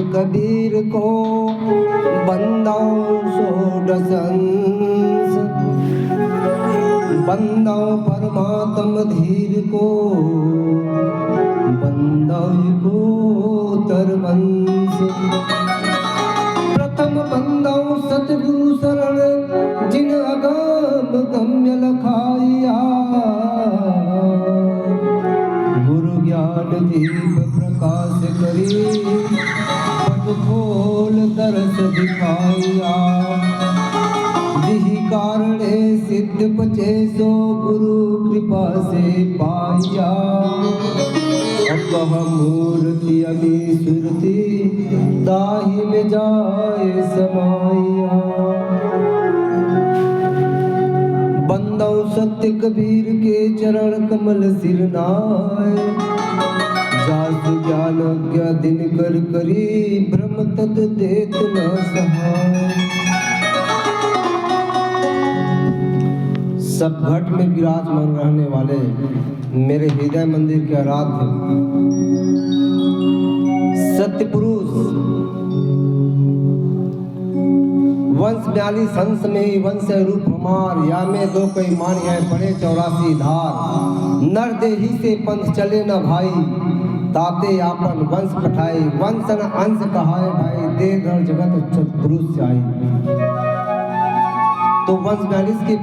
कबीर को बंदाओं सोडसंस, बंदाओं परमात्म धीर को बंदाई को तरवंश। प्रथम बंदाओं सतगुरु शरण जिन अगम गम्य लखाइया, गुरु ज्ञान दीप प्रकाश करी पट खोल दरस दिखाया। जिहि कारणे सिद्ध पचे सो गुरु कृपा से पाया। अब मूर्ति अमी सुरती दाहि में जाए समाया। बंदाओ सत्य कबीर के चरण कमल सिर नाय, जासु ज्ञान ज्ञा दिन कर करी ब्रह्म तद देत न सहाय। सब घट में विराजमान रहने वाले मेरे हृदय मंदिर के आराध्य सत्य पुरुष, वंश 42 हंस में वंश रूप हमार, या में दो कई मानिया पड़े 84 धार। नर देही से पंथ चले न भाई, दाते आपन वंश पठाए, वंश न अंश कहाए भाई, दे धर जगत चतुरुष से आई। तो वंश गालिस के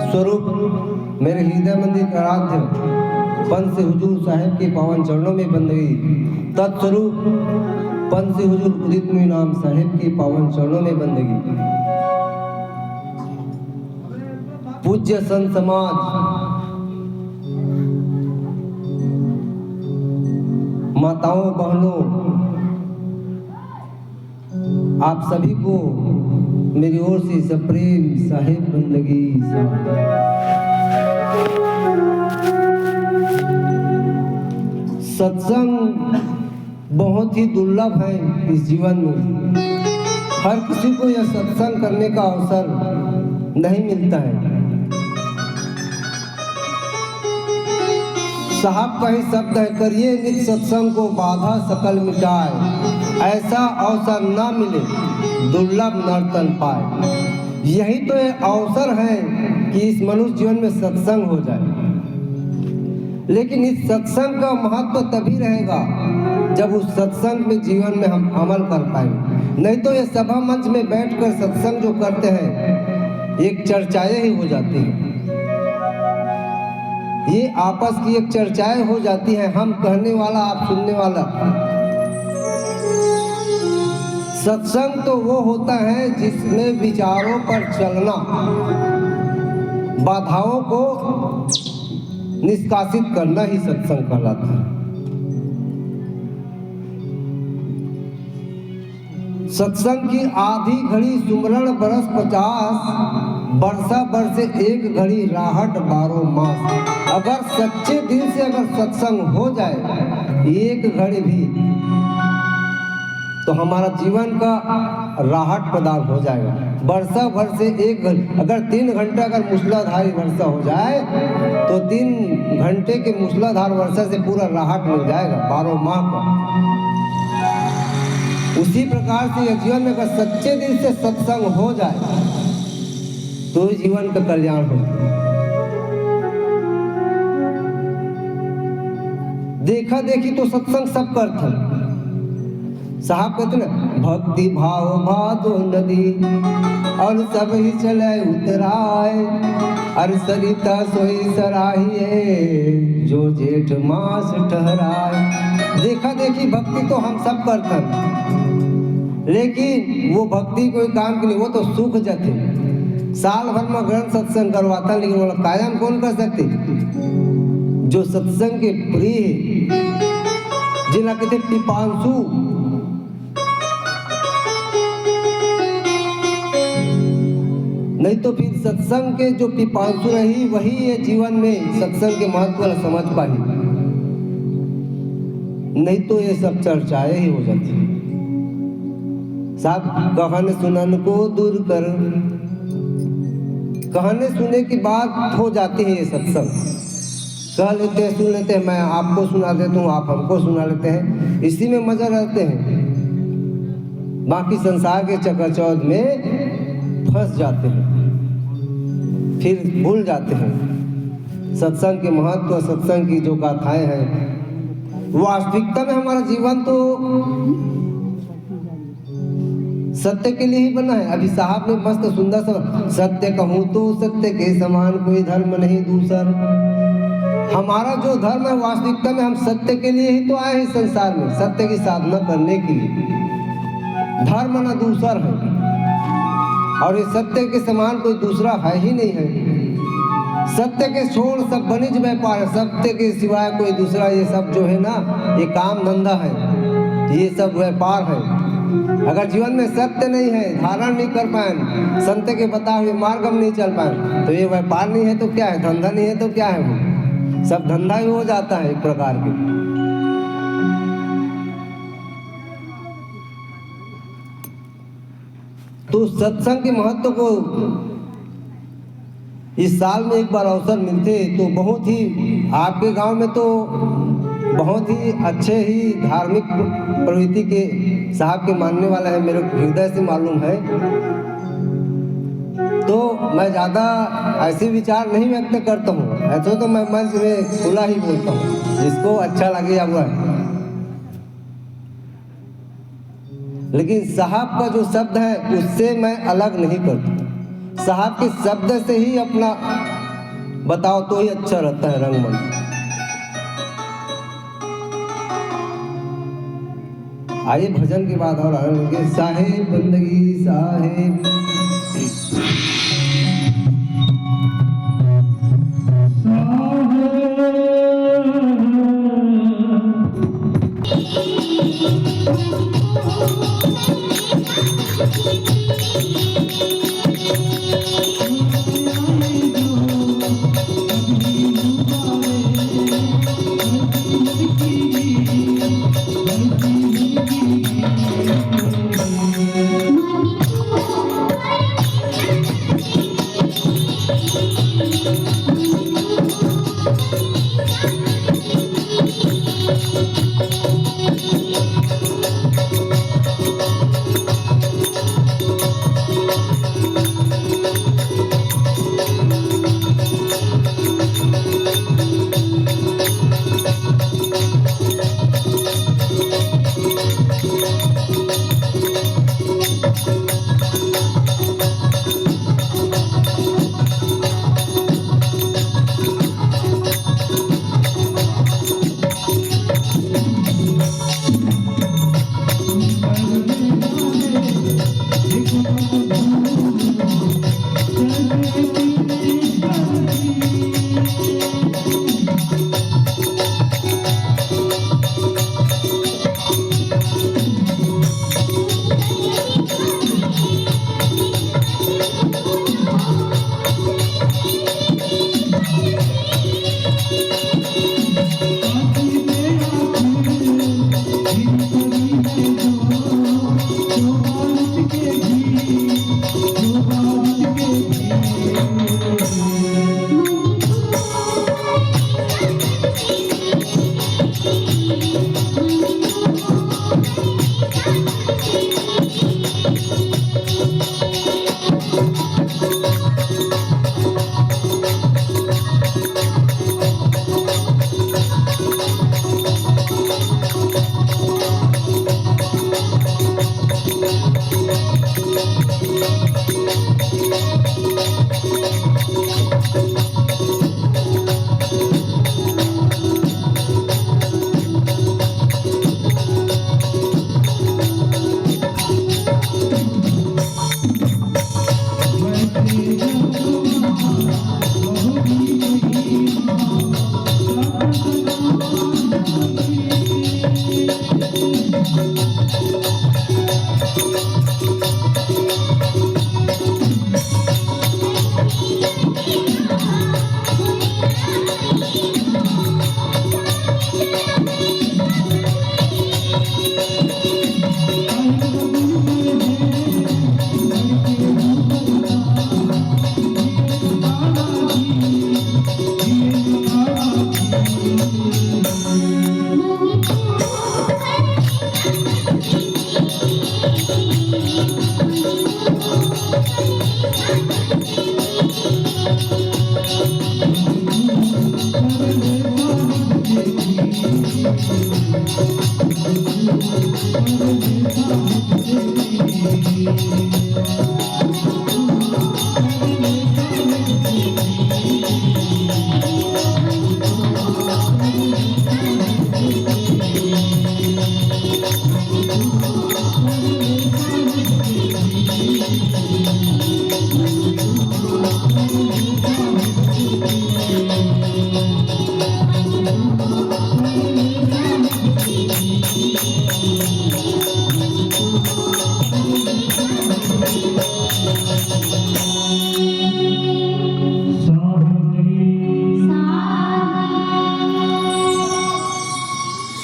स्वरूप मेरे हृदय मंदिर का आराध्य पंच से हुजूर साहिब के पावन चरणों में बंदगी, तत्स्वरूप पंच से हुजूर उदित नाम साहिब के पावन चरणों में बंदगी। पूज्य संत समाज, माताओं बहनों, आप सभी को मेरी ओर से सप्रेम साहिब बंदगी। सत्संग बहुत ही दुर्लभ है इस जीवन में। हर किसी को यह सत्संग करने का अवसर नहीं मिलता है। साहब का ही शब्द है, करिए नित सत्संग को बाधा सकल मिटाए, ऐसा अवसर ना मिले दुर्लभ नर्तन पाए। यही तो एक अवसर है कि इस मनुष्य जीवन में सत्संग हो जाए। लेकिन इस सत्संग का महत्व तभी रहेगा जब उस सत्संग में जीवन में हम अमल कर पाएंगे। नहीं तो ये सभा मंच में बैठकर सत्संग जो करते हैं एक चर्चाएं ही हो जाती हैं। ये आपस की एक चर्चाएं हो जाती हैं, हम कहने वाला आप सुनने वाला। सत्संग तो वो होता है जिसमें विचारों पर चलना, बाधाओं को निष्कासित करना ही सत्संग कहलाता है। सत्संग की आधी घड़ी सुमरण बरस 50, बरसा बरसे एक घड़ी राहट 12 मास। अगर सच्चे दिल से अगर सत्संग हो जाए एक घड़ी भी, तो हमारा जीवन का राहत प्रदान हो जाएगा। वर्षा भर से एक घड़ी, अगर 3 घंटा अगर मूसलाधारी वर्षा हो जाए तो 3 घंटे के मूसलाधार वर्षा से पूरा राहत मिल जाएगा 12 माह का। उसी प्रकार से यह जीवन में अगर सच्चे दिल से सत्संग हो जाए तो जीवन का कल्याण हो। देखा देखी तो सत्संग सब करते हैं। साहब कहते ना, भक्ति भाव भादो नदी और सब ही चले उतराए, और सरिता सोई सराहिए जो जेठ मास ठहराए। देखा देखी भक्ति तो हम सब करते हैं, लेकिन वो भक्ति कोई काम की नहीं, वो तो सूख जाते। साल भर में ग्रंथ सत्संग करवाता, लेकिन वो कायम कौन कर सकते? जो सत्संग के प्रिय है, जिन्हें कहते पिपांसु। नहीं तो फिर सत्संग के जो पिपांसु रही वही ये जीवन में सत्संग के महत्व समझ पाई। नहीं तो ये सब चर्चाएं ही हो जाती। साहब कहन सुनन को दूर कर, कहने सुने की बात हो जाती है। ये सत्संग कह लेते हैं, सुन लेते हैं, मैं आपको सुना देता हूँ, आप हमको सुना लेते हैं, इसी में मजा रहते हैं। बाकी संसार के चकाचौंध में फंस जाते हैं, फिर भूल जाते हैं सत्संग के महत्व, सत्संग की जो गाथाएं हैं। वास्तविकता में हमारा जीवन तो सत्य के लिए ही बना है। अभी साहब ने मस्त सुंदर सा, सत्य कहूँ तो सत्य के समान कोई धर्म नहीं दूसर। हमारा जो धर्म है वास्तविकता में हम सत्य के लिए ही तो आए हैं संसार में, सत्य की साधना करने के लिए। धर्म न दूसर है, और ये सत्य के समान कोई दूसरा है ही नहीं है। सत्य के छोड़ सब वणिज व्यापार है, सत्य के सिवाय कोई दूसरा ये सब जो है ना, ये काम धंधा है, ये सब व्यापार है। अगर जीवन में सत्य नहीं है, धारण नहीं कर पाए, संत के बताए हुए मार्ग हम नहीं चल पाए, तो ये व्यापार नहीं है तो क्या है, धंधा नहीं है तो क्या है, वो सब धंधा ही हो जाता है एक प्रकार के। तो सत्संग के महत्व को इस साल में एक बार अवसर मिलते तो बहुत ही, आपके गांव में तो बहुत ही अच्छे ही धार्मिक प्रवृत्ति के साहब के मानने वाला है, मेरे हृदय से मालूम है। तो मैं ज़्यादा ऐसे विचार नहीं व्यक्त करता हूँ, ऐसे तो मैं मंच में खुला ही बोलता हूँ, जिसको अच्छा लगे या हुआ है। लेकिन साहब का जो शब्द है उससे मैं अलग नहीं करता। साहब के शब्द से ही अपना बताओ तो ही अच्छा रहता है रंगमंच। आइए भजन के बाद और आने लगे। साहेब बंदगी साहेब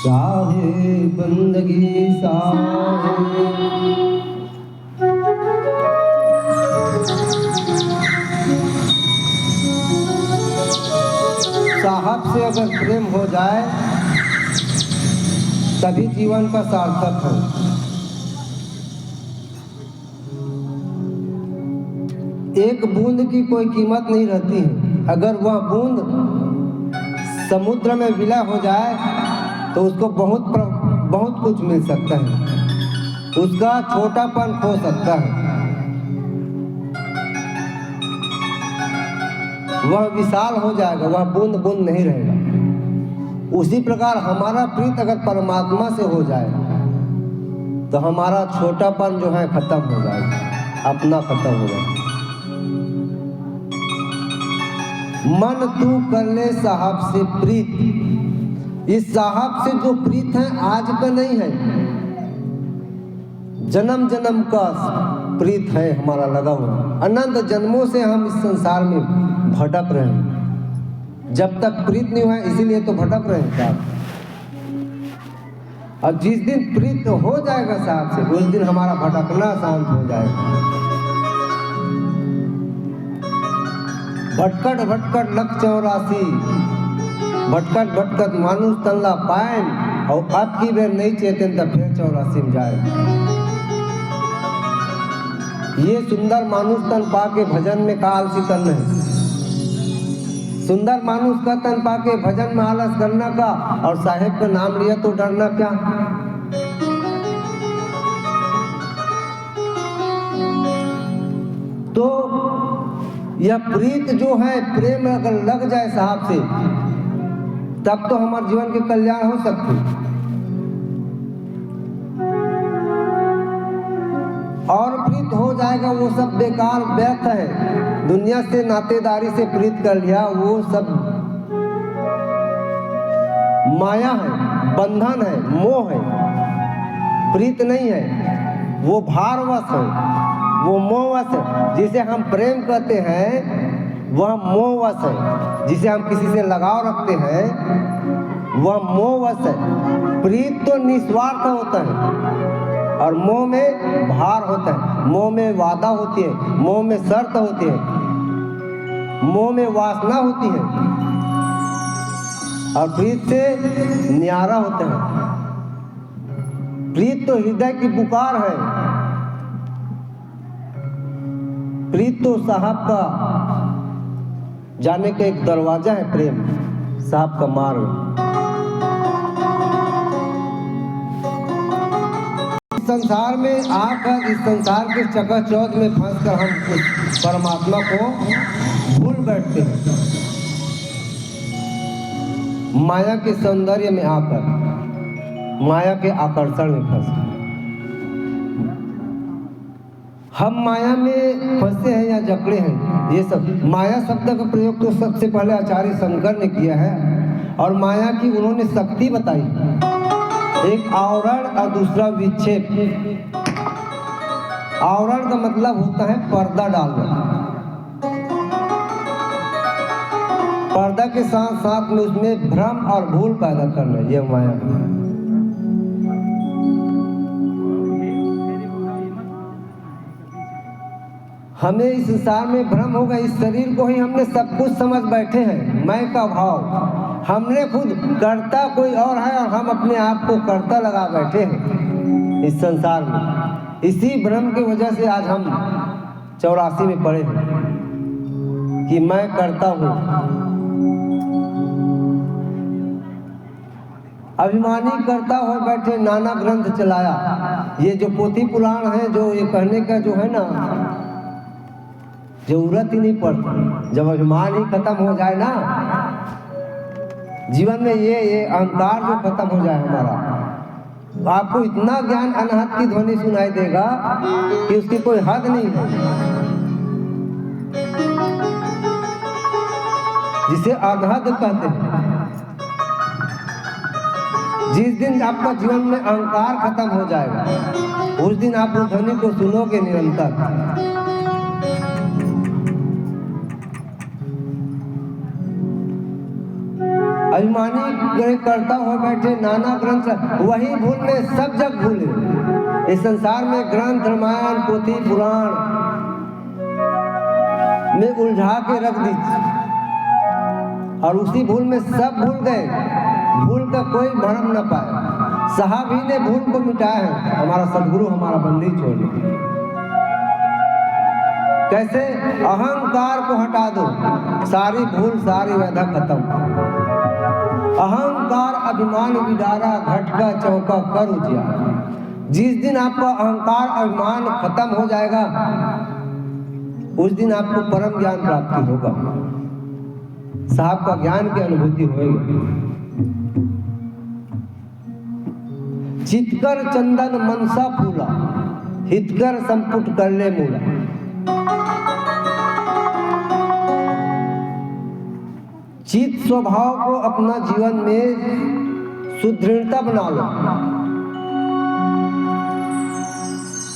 साहेब बंदगी साहेब। साहब से अगर प्रेम हो जाए तभी जीवन का सार्थक है। एक बूंद की कोई कीमत नहीं रहती है। अगर वह बूंद समुद्र में विलय हो जाए तो उसको बहुत कुछ मिल सकता है। उसका छोटापन खो सकता है, वह विशाल हो जाएगा, वह बूंद बूंद नहीं रहेगा। उसी प्रकार हमारा प्रीत अगर परमात्मा से हो जाए तो हमारा छोटापन जो है खत्म हो जाएगा, अपना खत्म हो जाएगा। मन तू कर ले साहब से प्रीत। इस साहब से जो प्रीत है आज का नहीं है, जन्म जन्म का प्रीत है हमारा लगा हुआ। अनंत जन्मों से हम इस संसार में भटक रहे हैं, जब तक प्रीत नहीं हुआ, इसीलिए तो भटक रहे हैं साहब। और जिस दिन प्रीत हो जाएगा साहब से, उस दिन हमारा भटकना शांत हो जाएगा। भटकट भटकट लख 84, भटकट भटकट मानुष तल्ला पायन, और आपकी बेर नहीं चेतन तब फिर 84 में जाए। ये सुंदर मानुष तन पाके भजन में काल सी तन है। सुंदर मानुष का तन पाके भजन में आलस करना का, और साहेब का नाम लिया तो डरना क्या। तो यह प्रीत जो है, प्रेम अगर लग जाए साहब से, तब तो हमारे जीवन के कल्याण हो सकते। और प्रीत हो जाएगा वो सब बेकार व्यर्थ है। दुनिया से नातेदारी से प्रीत कर लिया, वो सब माया है, बंधन है, मोह है, प्रीत नहीं है। वो भारवश है, वो मोहवश है। जिसे हम प्रेम कहते हैं वह मोहवश है। जिसे हम किसी से लगाव रखते हैं वह मोहवश है। प्रीत तो निस्वार्थ होता है और मोह में भार होता है। मोह में वादा होती है, मोह में शर्त होती है, मोह में वासना होती है, और प्रीत से न्यारा होता है। प्रीत तो हृदय की पुकार है। प्रीत तो साहब का जाने का एक दरवाजा है, प्रेम साहब का मार्ग। संसार में आकर इस संसार के चकाचौंध में फंसकर हम परमात्मा को भूल बैठते हैं। माया के सौंदर्य में आकर, माया के आकर्षण में फंस, हम माया में फंसे हैं या जकड़े हैं। ये सब माया शब्द का प्रयोग तो सबसे पहले आचार्य शंकर ने किया है, और माया की उन्होंने शक्ति बताई। एक आवरण और दूसरा विक्षेप। आवरण का मतलब होता है पर्दा डालना। पर्दा के साथ साथ में उसमें भ्रम और भूल पैदा करना, यह माया है। हमें इस संसार में भ्रम होगा। इस शरीर को ही हमने सब कुछ समझ बैठे हैं, मैं का भाव। हमने खुद कर्ता कोई और है और हम अपने आप को कर्ता लगा बैठे हैं इस संसार में। इसी भ्रम की वजह से आज हम 84 में पड़े हैं कि मैं करता हूँ। अभिमानी करता हुए बैठे नाना ग्रंथ चलाया। ये जो पोथी पुराण है, जो ये कहने का जो है ना, जरूरत ही नहीं पड़ती। जब अभिमान ही खत्म हो जाए ना जीवन में, ये अहंकार जो खत्म हो जाए हमारा, आपको इतना ज्ञान अनहद की ध्वनि सुनाई देगा कि उसकी कोई हद नहीं है। जिसे अनहद कहते हैं। जिस दिन आपका जीवन में अहंकार खत्म हो जाएगा, उस दिन आप उस ध्वनि को सुनोगे निरंतर। अभिमानी करता हुआ बैठे नाना ग्रंथ, वही भूल में सब जग भूले। इस संसार में ग्रंथ, रामायण, पोथी पुराण में उलझा के रख दी, और उसी भूल में सब भूल गए। भूल का कोई भरम न पाए। साहब ही ने भूल को मिटाया है, हमारा सदगुरु, हमारा बंदी छोड़। कैसे? अहंकार को हटा दो, सारी भूल सारी वैधा खत्म। अहंकार अभिमान विदारा, घटका चौका कर उजियारा। जिस दिन आपका अहंकार अभिमान खत्म हो जाएगा उस दिन आपको परम ज्ञान प्राप्ति होगा, साहब का ज्ञान की अनुभूति होगी। चितकर चंदन मनसा फूला, हितकर संपुट कर ले मूला। चित स्वभाव को अपना जीवन में सुदृढ़ता बना लो।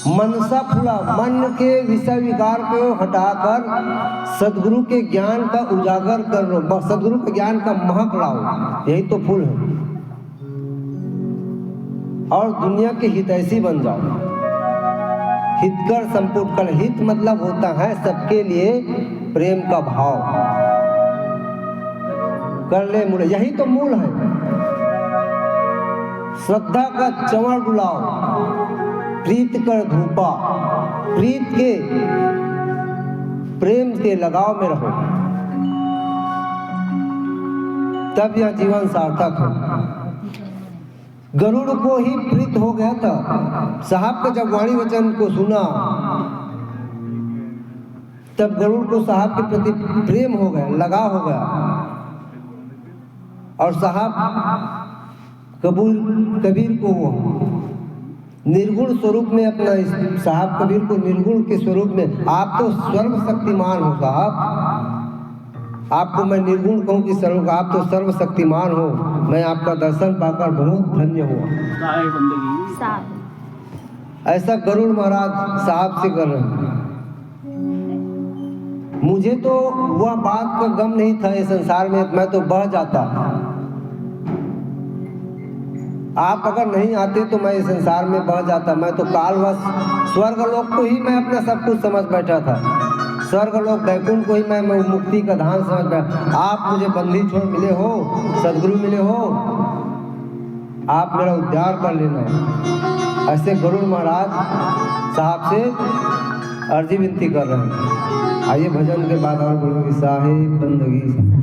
मनसा फूला, मन के विषय विकार को हटाकर सदगुरु के ज्ञान का उजागर कर लो, सदगुरु के ज्ञान का महक लाओ, यही तो फूल है। और दुनिया के हितैषी बन जाओ। हितकर संपुट कर, हित मतलब होता है सबके लिए प्रेम का भाव। कर ले मूल, यही तो मूल है। श्रद्धा का चंवर डुलाओ, प्रीत कर धूपा, प्रीत के प्रेम के लगाव में रहो, तब यह जीवन सार्थक है। गरुड़ को ही प्रीत हो गया था, साहब का जब वाणी वचन को सुना तब गरुड़ को साहब के प्रति प्रेम हो गया, लगाव हो गया। और साहब कबीर को निर्गुण स्वरूप में अपना, साहब कबीर को निर्गुण के स्वरूप में, आप तो सर्वशक्तिमान हो साहब, आपको मैं निर्गुण कहूँ कि सर्व, आप तो सर्वशक्तिमान हो, मैं आपका दर्शन पाकर बहुत धन्य हुआ। ऐसा गरुड़ महाराज साहब से कर रहे हैं। मुझे तो वह बात का गम नहीं था इस संसार में, मैं तो बह जाता। आप अगर नहीं आते तो मैं इस संसार में बह जाता। मैं तो कालवश स्वर्ग लोक को ही मैं अपना सब कुछ समझ बैठा था, स्वर्ग लोक वैकुंठ को ही मैं मुक्ति का धाम समझ बैठा। आप मुझे बंदी छोड़ मिले हो, सदगुरु मिले हो, आप मेरा उद्धार कर लेना। ऐसे गरुड़ महाराज साहब से अर्जी विनती कर रहे हैं। आइए भजन के बाद और बोलेंगे साहेब बंदगी।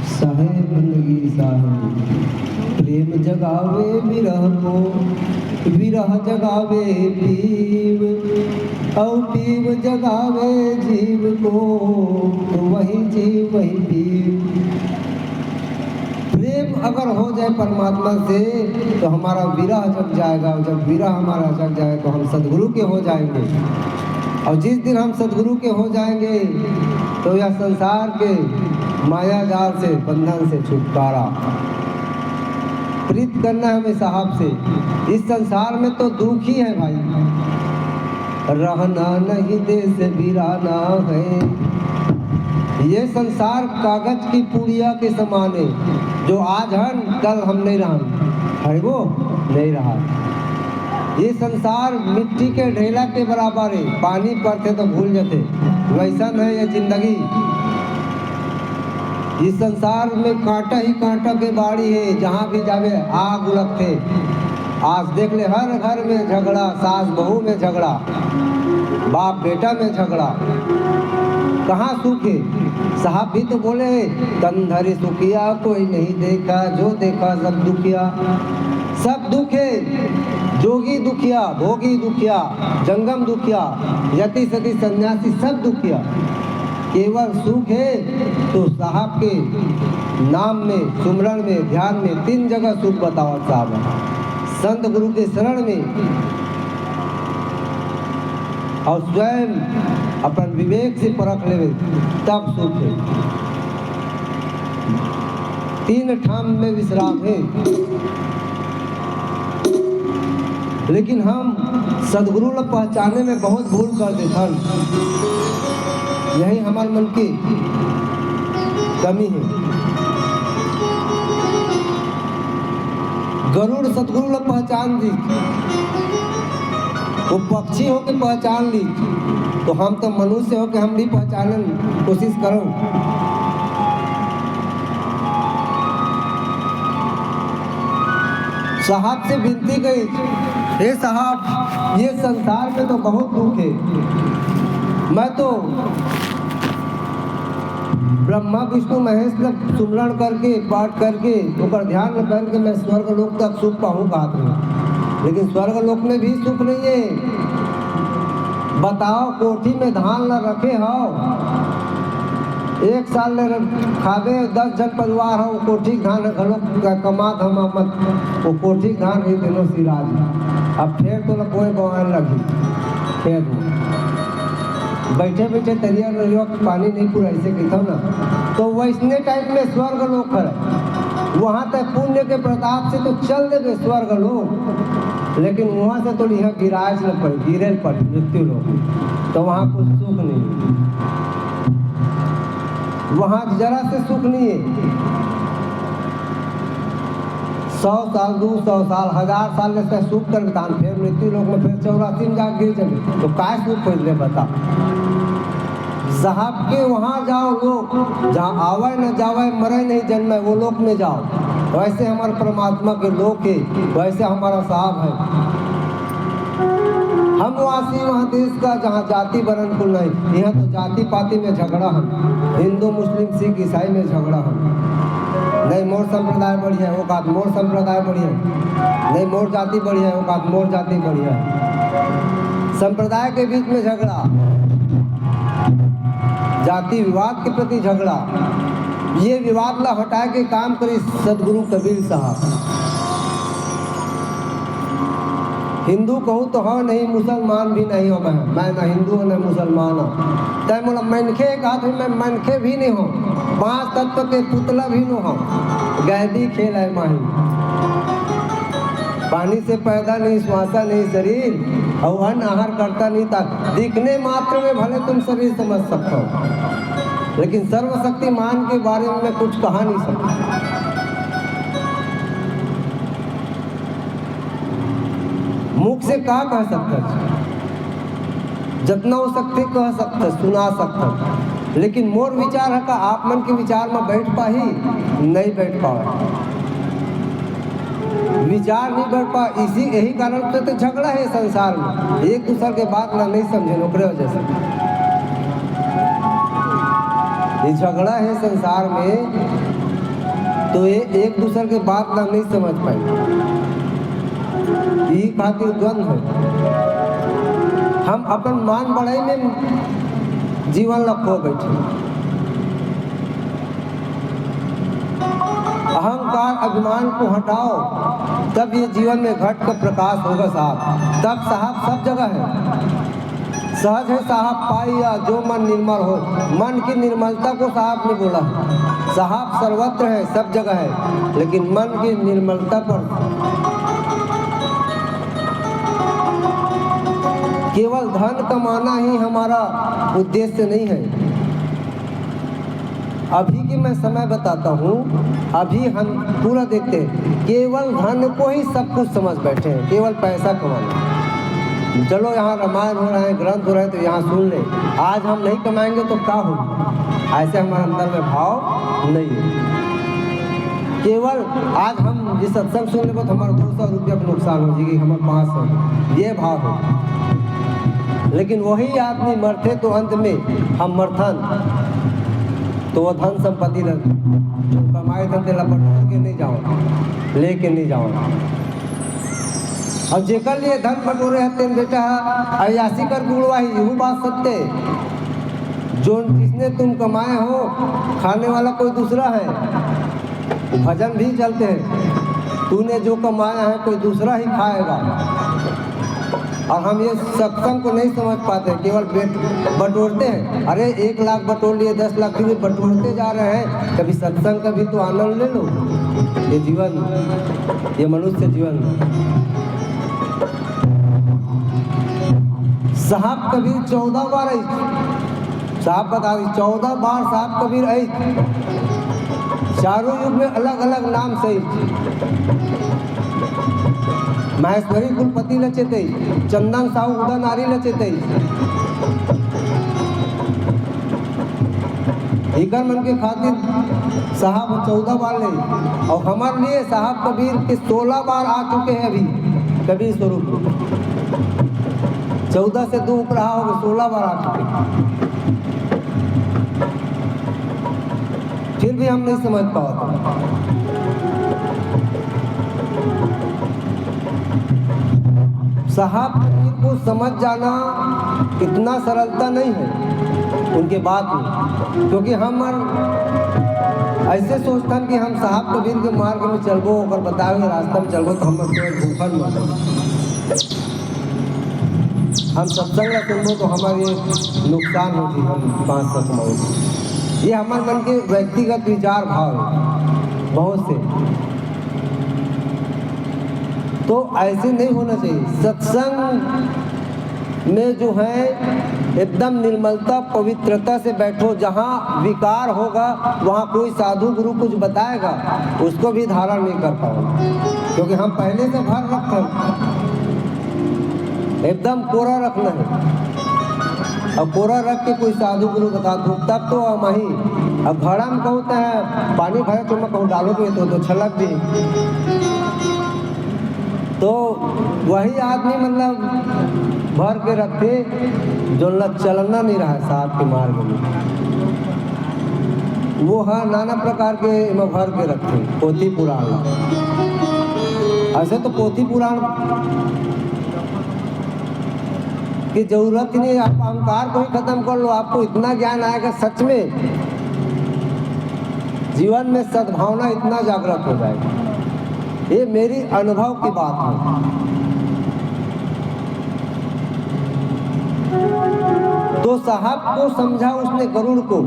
साहेब बंदगी साहेब, प्रेम जगावे विरह को, विरह जगावे पीव, और पीव जगावे जीव को, तो वही जीव वही पीव। प्रेम अगर हो जाए परमात्मा से तो हमारा विरह जग जाएगा, और जब विरह हमारा जग जाए तो हम सदगुरु के हो जाएंगे। और जिस दिन हम सदगुरु के हो जाएंगे तो यह संसार के माया जाल से, बंधन से छुटकारा। प्रीत करना है हमें साहब से। इस संसार में तो दुख ही है भाई, रहना नहीं देश वीराना है। ये संसार कागज की पुड़िया के समान है, जो आज है कल हम नहीं रहा है, वो नहीं रहा। ये संसार मिट्टी के ढेला के बराबर है, पानी पड़ते तो भूल जाते, वैसा है ये जिंदगी। इस संसार में कांटा ही कांटा के बाड़ी है, जहाँ भी जावे आग उलगते। आज देख ले हर घर में झगड़ा, सास बहू में झगड़ा, बाप बेटा में झगड़ा। कहाँ सुख है? साहब भी तो बोले तन धरे सुखिया कोई नहीं देखा, जो देखा सब दुखिया। सब दुख है, जोगी दुखिया, भोगी दुखिया, जंगम दुखिया, यति सती सन्यासी सब दुखिया। केवल सुख है तो साहब के नाम में, सुमरण में, ध्यान में 3 जगह सुख बताओ साहब। संत गुरु के शरण में और स्वयं अपन विवेक से परख लेवे तब सुख है। 3 ठाम में विश्राम है। लेकिन हम सदगुरु लोग पहचाने में बहुत भूल कर देते हैं। यही हमारे मन की कमी है। गरुड़ सदगुरु लोग पहचान दी, वो पक्षी हो के पहचान ली, तो हम तो मनुष्य हो के हम भी पहचानने की कोशिश करो। साहब से विनती गई, हे साहब ये संसार में तो बहुत दुख है। मैं तो ब्रह्मा विष्णु महेश का सुमरण करके, पाठ करके, ऊपर ध्यान करके मैं स्वर्ग लोक तक सुख पाऊंगा। लेकिन स्वर्ग लोक में भी सुख नहीं है। बताओ कोठी में धान न रखे हो, 1 साल ले खावे 10 जन परिवार हो, कोठी धान घलो कमा धमा मत, वो कोठी धान ही दिनों सिराज। अब फिर तो न कोई बवान लगी, फिर बैठे बैठे तरिया नरिया पानी नहीं पूरा ऐसे कहता ना। तो वैसने टाइप में स्वर्ग लोक है। वहाँ तक पुण्य के प्रताप से तो चल देवे स्वर्ग लोक, लेकिन वहाँ से तो यहाँ गिराज न पड़े, गिरे पड़े मृत्यु लोग, तो वहाँ कुछ सुख नहीं। वहाँ जरा से सुख नहीं है। 100 साल 200 साल 1000 साल से सुख कर दान, फिर मृत्यु लोक में फिर 84 में जा गिर जाए, तो काय सुख खोज ले बता। साहब के वहाँ जाओ लोग, जहाँ आवे न जावे, मरे नहीं जन्मे, वो लोक में जाओ। वैसे हमारे परमात्मा के लोक है, वैसे हमारा साहब है। हम वासी वहाँ देश का जहाँ जाति बरन कुल नहीं, यहाँ तो जाति पाति में झगड़ा है। हिंदू मुस्लिम सिख ईसाई में झगड़ा है। नहीं मोर संप्रदाय बढ़िया है, वो बात मोर संप्रदाय बढ़िया है। नहीं मोर जाति बढ़िया है, वो बात मोर जाति बढ़िया है। संप्रदाय के बीच में झगड़ा, जाति विवाद के प्रति झगड़ा। ये विवाद ला हटा के काम करी सदगुरु कबीर साहब। हिंदू कहूँ तो हाँ नहीं, मुसलमान भी नहीं हो। मैं ना हिंदू हूँ ना मुसलमान हूँ। तय मोला मनखे कहा तो मैं मनखे भी नहीं हूँ, 5 तत्व के पुतला भी नहीं हूँ। गैदी खेल है माही, पानी से पैदा नहीं, श्वासा नहीं शरीर, और अन्न आहार करता नहीं था। दिखने मात्र में भले तुम शरीर समझ सकते हो, लेकिन सर्वशक्तिमान के बारे में मैं कुछ कहा नहीं सकता। मुख से क्या कह सकता, जितना हो सकते कह सकता, सुना सकता, लेकिन मोर विचार है का आप मन के विचार में बैठ पाही नहीं बैठ पाए, विचार नहीं बढ़ पा। इसी यही कारण से तो झगड़ा है संसार में, एक दूसरे के बात ना नहीं समझे नौकरे वजह से ये झगड़ा है संसार में। तो ये एक दूसरे के बात ना नहीं समझ पाए, यही खातिर द्वंद्व है। हम अपन मान बढ़ाई में जीवन लखो बैठे। अहंकार अभिमान को हटाओ, तब ये जीवन में घट का प्रकाश होगा साहब। तब साहब सब जगह है, सहज है साहब पाइया जो मन निर्मल हो। मन की निर्मलता को साहब ने बोला है, साहब सर्वत्र है, सब जगह है, लेकिन मन की निर्मलता पर केवल धन कमाना ही हमारा उद्देश्य नहीं है। अभी की मैं समय बताता हूँ, अभी हम पूरा देखते हैं, केवल धन को ही सब कुछ समझ बैठे हैं, केवल पैसा कमाना। चलो यहाँ रामायण हो रहा है, ग्रंथ हो रहे हैं, तो यहाँ सुन ले। आज हम नहीं कमाएंगे तो क्या होगा, ऐसे हमारे अंदर में भाव नहीं है। केवल आज हम जिस सत्संग सुनने को तो हमारा 200 रुपया का नुकसान हो जाएगी, हमारे 500, ये भाव है। लेकिन वही आदमी मरते तो अंत में हम मरथन तो वो धन संपत्ति जो कमाए धन तेला बटोर के नहीं जाओ, लेके नहीं जाओ। और जेकर लिए धन बटोरे हते बेटा अयासी कर गुड़वाही, यही बात सत्य है। जो जिसने तुम कमाए हो खाने वाला कोई दूसरा है, भजन भी चलते हैं, तूने जो कमाया है कोई दूसरा ही खाएगा। और हम ये सत्संग को नहीं समझ पाते, केवल बटोरते हैं। अरे 1 लाख बटोर लिए, 10 लाख भी बटोरते जा रहे हैं। कभी सत्संग का भी तो आनंद ले लो। ये जीवन, ये मनुष्य जीवन। साहब कबीर 14 बार आई, साहब बता दी 14 बार साहब कबीर आई। चारों युग में अलग अलग नाम सही। महेश्वरी कुलपति लचेते, चंदन साहू उदा नारी लचेते। इकर मन के खातिर साहब 14 बार ले, और हमारे लिए साहब कबीर के 16 बार आ चुके हैं। अभी कबीर स्वरूप 14 से 2 ऊपर हो गए, 16 बार आ चुके। फिर भी हम नहीं समझ पाते। साहब कबीर को समझ जाना इतना सरलता नहीं है उनके बात में, क्योंकि हम ऐसे सोचते कि हम साहब कबीर के मार्ग में चलबो, अगर बताए हुए रास्ता में चलबो तो हम भूखल मर। हम सत्संग ला सुनबो तो हमारे नुकसान होती, हम 5 कमाओ। ये हमारे मन के व्यक्तिगत विचार भाव है बहुत से। तो ऐसे नहीं होना चाहिए। सत्संग में जो है एकदम निर्मलता पवित्रता से बैठो। जहाँ विकार होगा वहाँ कोई साधु गुरु कुछ बताएगा उसको भी धारण नहीं कर पाओगे, क्योंकि हम पहले से भर रखते हैं। एकदम कोरा रखना है, और कोरा रख के कोई साधु गुरु बता दो तब तो हम ही। अब घड़ा में कहते हैं पानी भरे तो मैं कहूँ डालोगे तो छलक दी, तो वही आदमी मतलब भर के रखते जो चलना नहीं रहा साहब के मार्ग में। वो हाँ नाना प्रकार के भर के रखते पोथी पुराण। ऐसे तो पोथी पुराण की जरूरत ही नहीं। आप अहंकार को ही खत्म कर लो, आपको इतना ज्ञान आएगा। सच में जीवन में सद्भावना इतना जागृत हो जाएगा। ये मेरी अनुभव की बात है। तो साहब को समझा उसने गरुड़ को,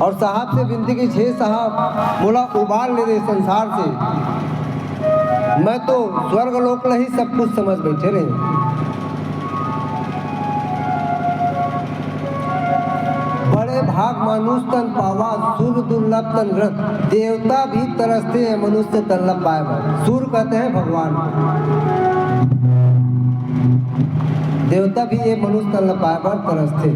और साहब से विनती की, छे साहब बोला उबाल ले रहे संसार से, मैं तो स्वर्ग लोक ही सब कुछ समझ बैठे रहे। बड़े भाग मानुष तन पावा, सुर दुर्लभ तन ग्रंथ, देवता भी तरसते हैं मनुष्य तन लब पाए। सुर कहते हैं भगवान, देवता भी ये मनुष्य तन लब पाए पर तरसते।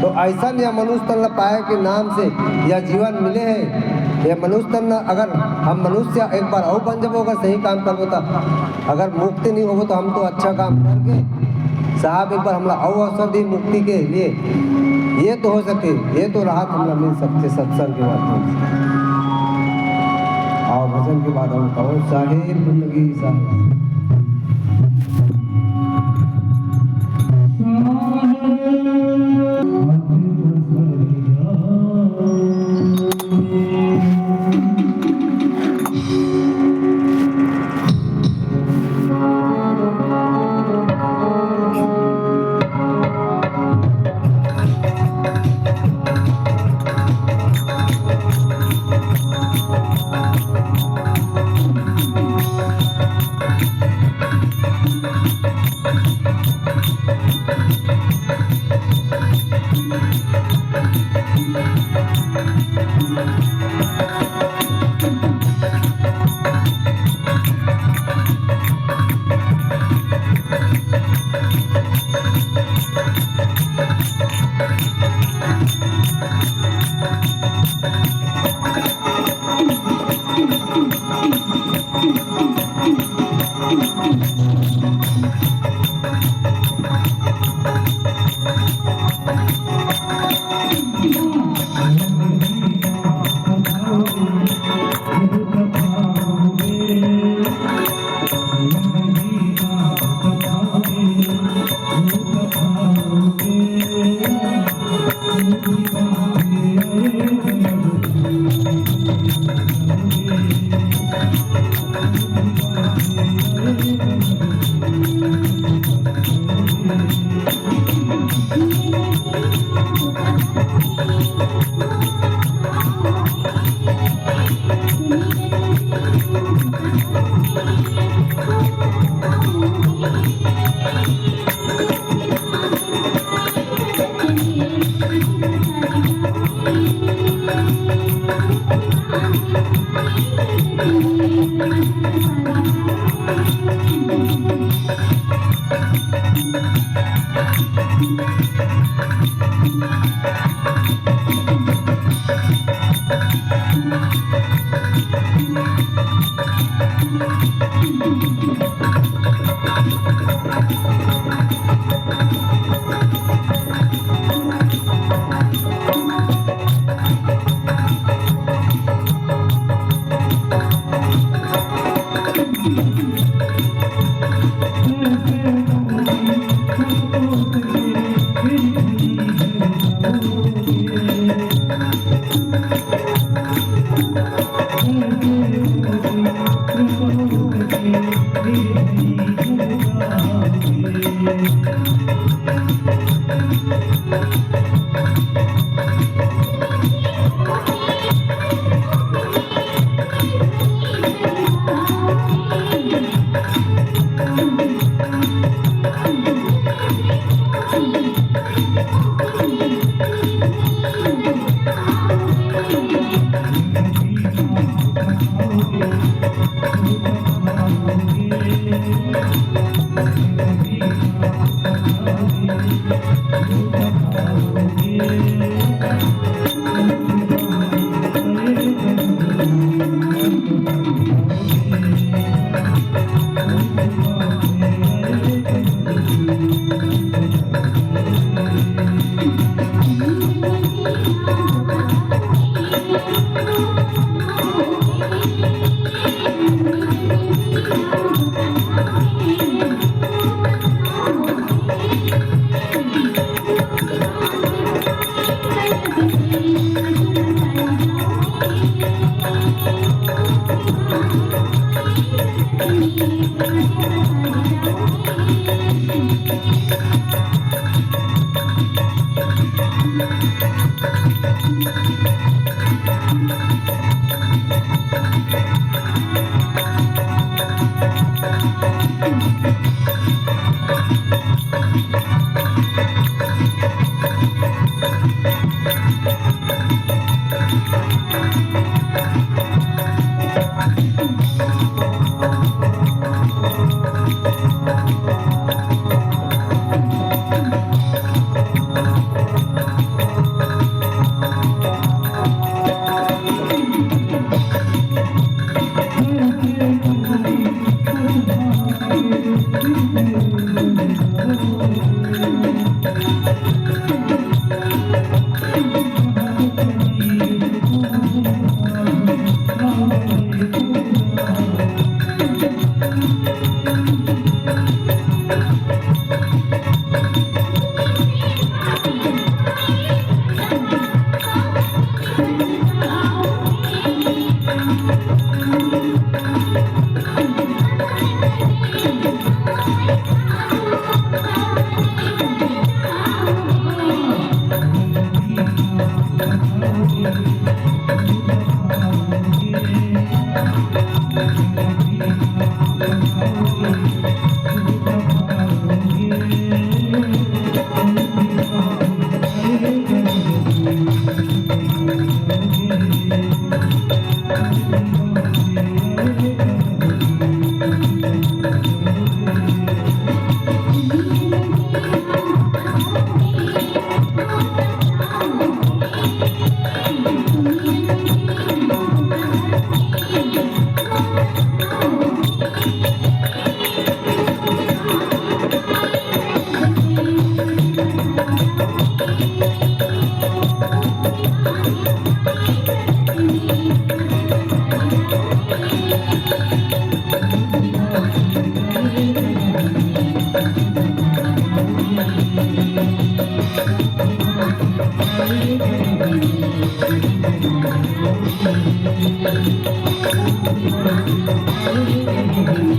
तो ऐसा या मनुष्य तन लब पाए के नाम से यह जीवन मिले हैं। यह मनुष्य तन, अगर हम मनुष्य एक बार और बन जब अगर सही काम करबो तो, अगर मुक्ति नहीं होगा तो हम तो अच्छा काम करके साहब एक बार हमारा और अवसर दी मुक्ति के लिए, ये तो हो सके, ये तो राहत हमरा मिल सकते सत्संग के माध्यम से। और भजन के बाद हम कहो साहेब बंदगी साहेब।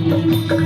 Thank you.